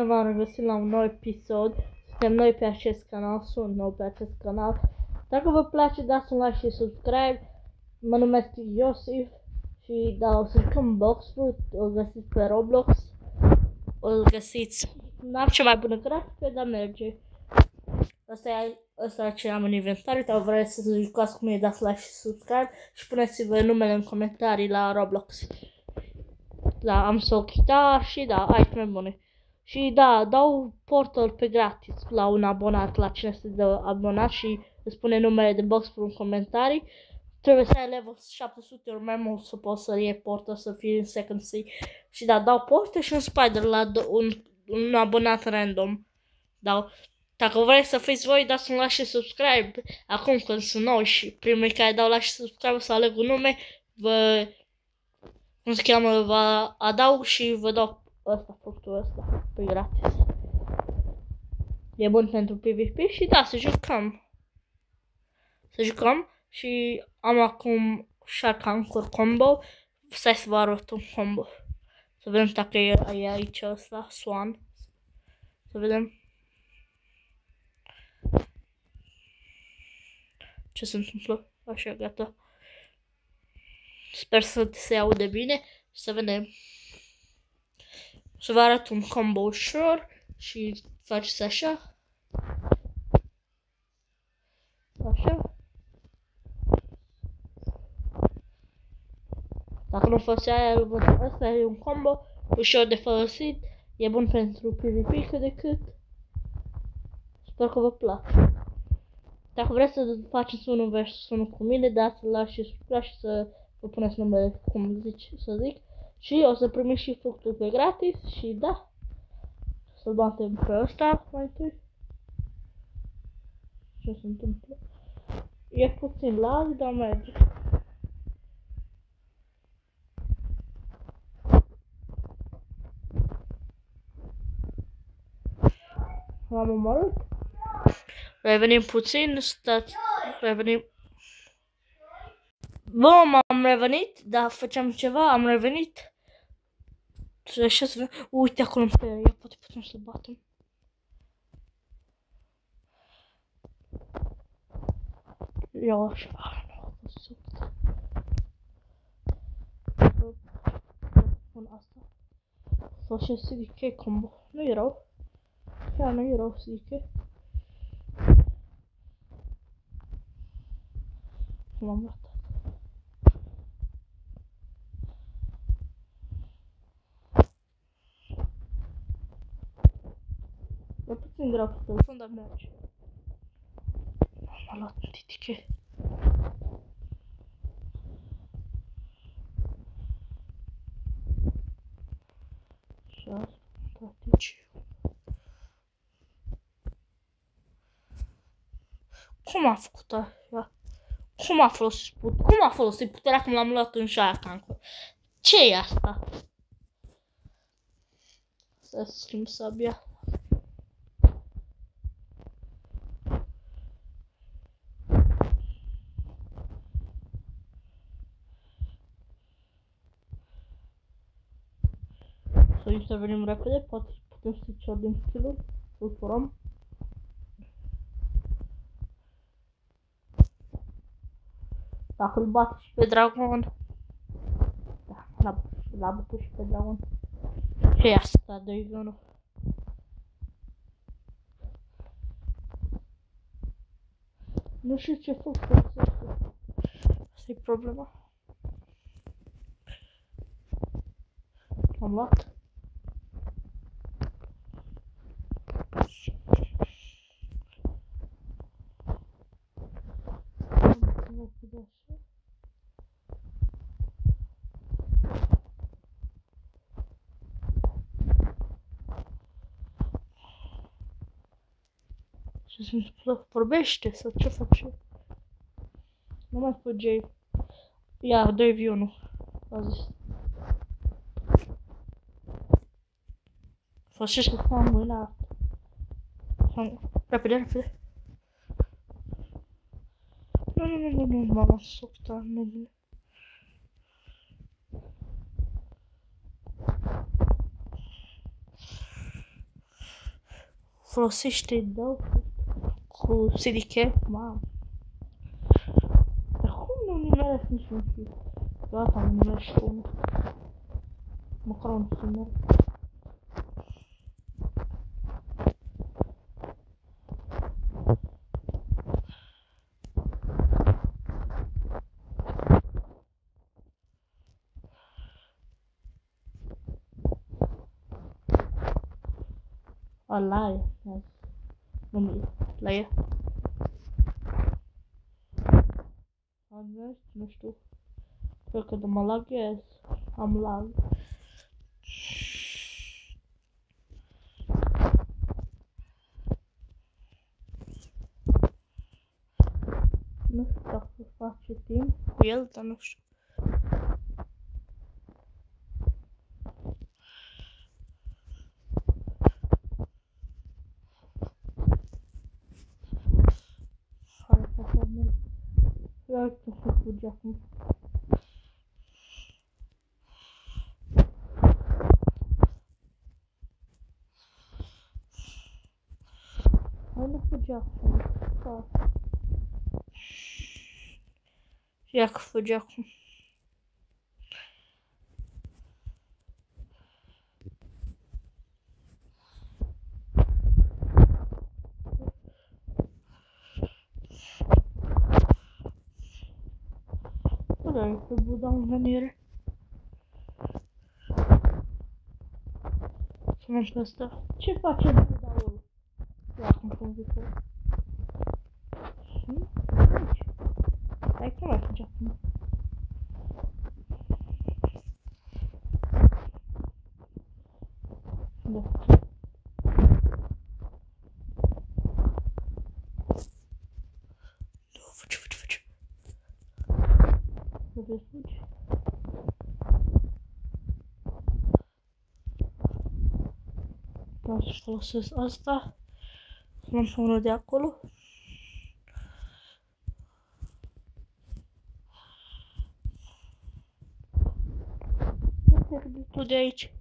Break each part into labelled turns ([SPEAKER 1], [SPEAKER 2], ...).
[SPEAKER 1] V-am regăsit la un nou episod. Suntem noi pe acest canal, sunt nou pe acest canal. Dacă vă place, dați un like și subscribe. Mă numesc Iosif și da, o să jucăm Boxfruit, o găsiți pe Roblox. O găsiți, n-am cea mai bună grafică, dar merge. Asta e ce am în inventariu, dar vreți să jucați cu mine, dați like și subscribe și puneți-vă numele în comentarii la Roblox. Da, am solicitat și da, iteme bune. Și da, dau portal pe gratis la un abonat, la cine se dă abonat și îți spune numele de Boxfruit în comentarii. Trebuie să ai level 700 ori mai mult să poți să iei portal, să fii în second sea. Și da, dau portal și un spider la un abonat random. Dau. Dacă vreți să fiți voi, dați un like și subscribe. Acum când sunt noi și primii care dau like și subscribe să aleg un nume, cum se cheamă, vă adaug și vă dau ăsta, fructul ăsta, pe gratis. E bun pentru PvP și da, să jucăm. Și am acum Shark Anchor combo. Stai să vă arăt un combo. Să vedem dacă e aici ăsta, Swan. Să vedem ce se întâmplă. Așa, gata. Sper să se aude bine. Să vedem. Să vă arăt un combo ușor și faceți așa. Așa. Dacă nu faceți aia, asta e un combo ușor de folosit. E bun pentru PvP cât de cât. Sper că vă place. Dacă vreți să faceți 1 vs 1 cu mine, dați like și subscribe și să vă puneți numele, cum să zic. Și o să primiți și fructul pe gratis și da. Să-l batem pe ăsta mai întâi. Ce se întâmplă? E puțin lag, dar merge. L-am omorât. Revenim puțin, stați, revenim. Bun, am revenit, da, făceam ceva, am revenit. Așa să vedem. Uite acolo în pe ea, poate putem să-l batem. Eu așa, nu am văzut. Bun, asta. Sau și CDK combo. Nu e rău. Chiar nu e rău CDK. M-am luat. E puțin greu pe telefon, dar merge. M-am luat un TTK. Și asta, aici. Cum a făcut așa? Cum a folosit puterea cum l-am luat în Shark Anchor? Ce e asta? Să schimb sabia. Să intervenim repede, poate putem să ciordim skill-ul, să-l furăm. Dacă îl bat și pe dragon. Da, l-a bătut și pe dragon. Ce e asta, 2v1? Nu știu ce fac, asta e problema. Am luat. Ce se întâmplă? Vorbește sau ce face? Nu mai spui J. Ia, 2v1. A zis. Folosește să fac mâna. Repede, repede. Nu, m-am asuptat, nebune. folosește dău cu CDK, mamă. Dar cum nu nimeresc nici un film? Gata, nu nimerește unul. Măcar un film. Laie, laie. Nu știu. Cred că de mă laghez. Am lag. Nu știu dacă face timp cu el, dar nu știu. Hai să facem. Ia uite să fugi acum. Hai nu fugi acum. Ia că fugi acum. Ora, eu vou dar uma maneira. Să mă pe asta. Ce face budaul? Ia acum cum zic. Hai că mai fugi acum. Da. Fugi. Nu vei fugi. O să folosesc asta. Să luăm pe unul de acolo. Tu de aici.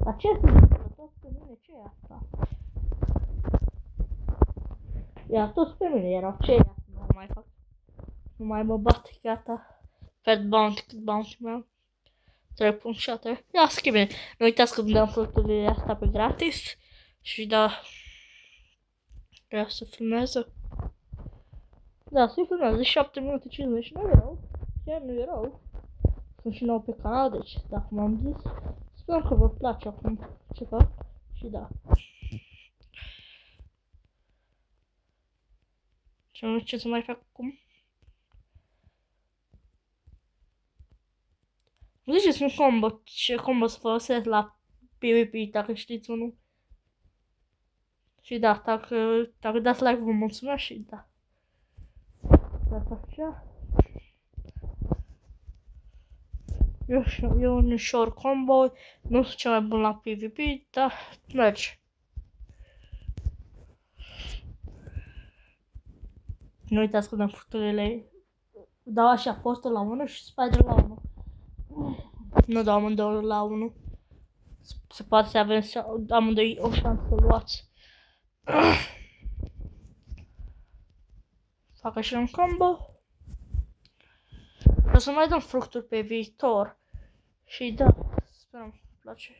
[SPEAKER 1] Dar ce se întâmplă? Toți pe mine, ce e asta? Ia, toți pe mine erau, ce e asta? Nu mai fac. Nu mai mă bat, gata. Fed bounty, cât bounty meu. 3 shatter. Ia, schimbe. Nu uitați că îmi dăm fructurile astea pe gratis. Și da. Vreau să filmeze. Da, să filmeze 7 minute 50, nu e rău. Chiar nu e rău. Sunt și nou pe canal, deci dacă m-am zis. Sper că vă place acum ce fac. Și da. Și nu știu ce să mai fac acum. Nu ziceți un combo, ce combo să folosesc la PvP, dacă știți unul. Și da, dacă dați like vă mulțumesc și da. Dacă așa. E un ușor combo, nu sunt cel mai bun la PvP, dar merge. Nu uitați că dăm fructurile, dau așa postul la 1 și spider la 1. Nu dau amândouă la 1. Se poate să avem amândoi o șansă să luați. Fac așa un combo. O să mai dăm fructuri pe viitor. Și da, sperăm că îmi place.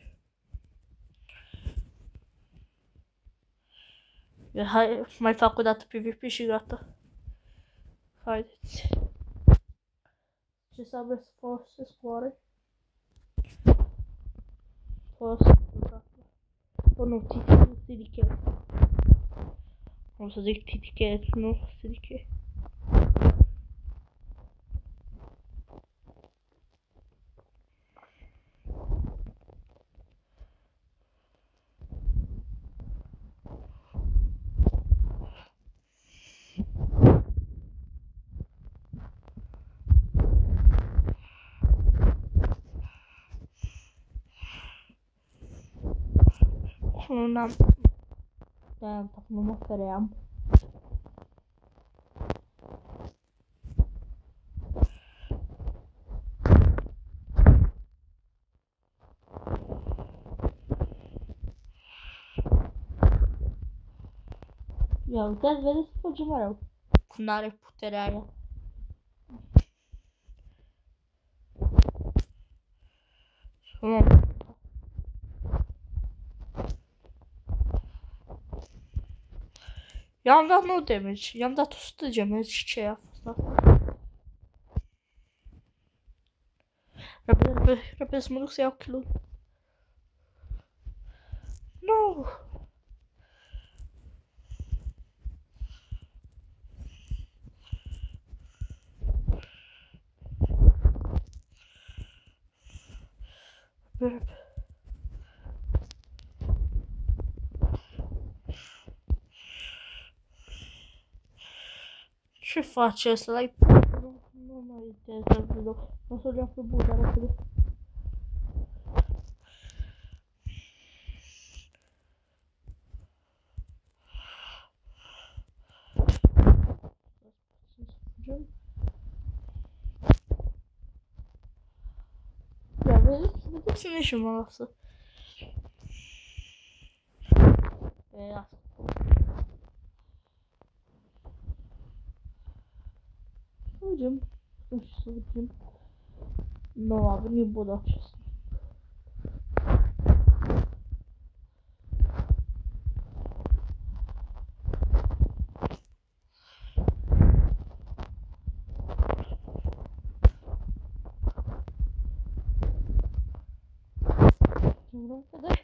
[SPEAKER 1] Hai, mai fac o dată PvP și gata. Haideți. Ce sabre să folosesc oare? Folosesc gata. O nu, TDK. O să zic TDK, nu TDK. Nu am. Da, nu mă feream. Ia uitați, vedeți, fuge mereu. Când are puterea aia. I-am dat no damage, i-am dat 100 damage, ce a fost asta? Repede să mă duc să iau kill-ul. No! Ce face ăsta? L-ai... Nu mai interesează video. O să-l iau pe Buda repede. Ia, vedeți cine și mă lasă. E asta. Fugim. Nu știu să fugim. Nu a venit Buda acesta. Repede.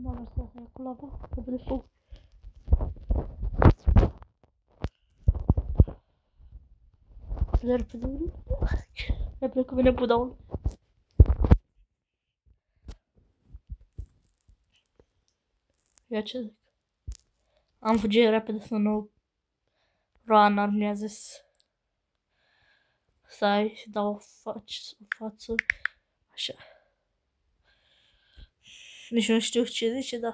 [SPEAKER 1] Nu am stat acolo, lava, repede fug. Repede. Repede că vine Budaul. Ia ce zic. Am fugit repede să nu Roanar mi-a zis. Stai și dau o față. Așa. Nici nu știu ce zice, dar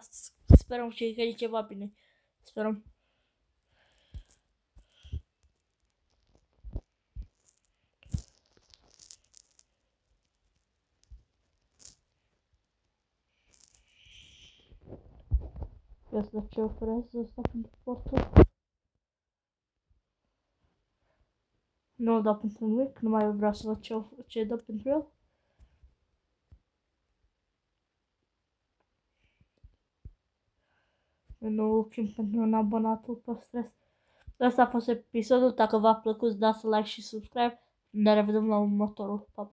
[SPEAKER 1] sperăm că e ceva bine. Sperăm. Ia să ce oferează asta pentru portul. Nu o dau pentru nimic, nu mai vreau să văd ce dă pentru el. Nu timp pentru un abonatul pe stres. Asta a fost episodul, dacă v-a plăcut dați like și subscribe. Ne revedem la următorul. Pa!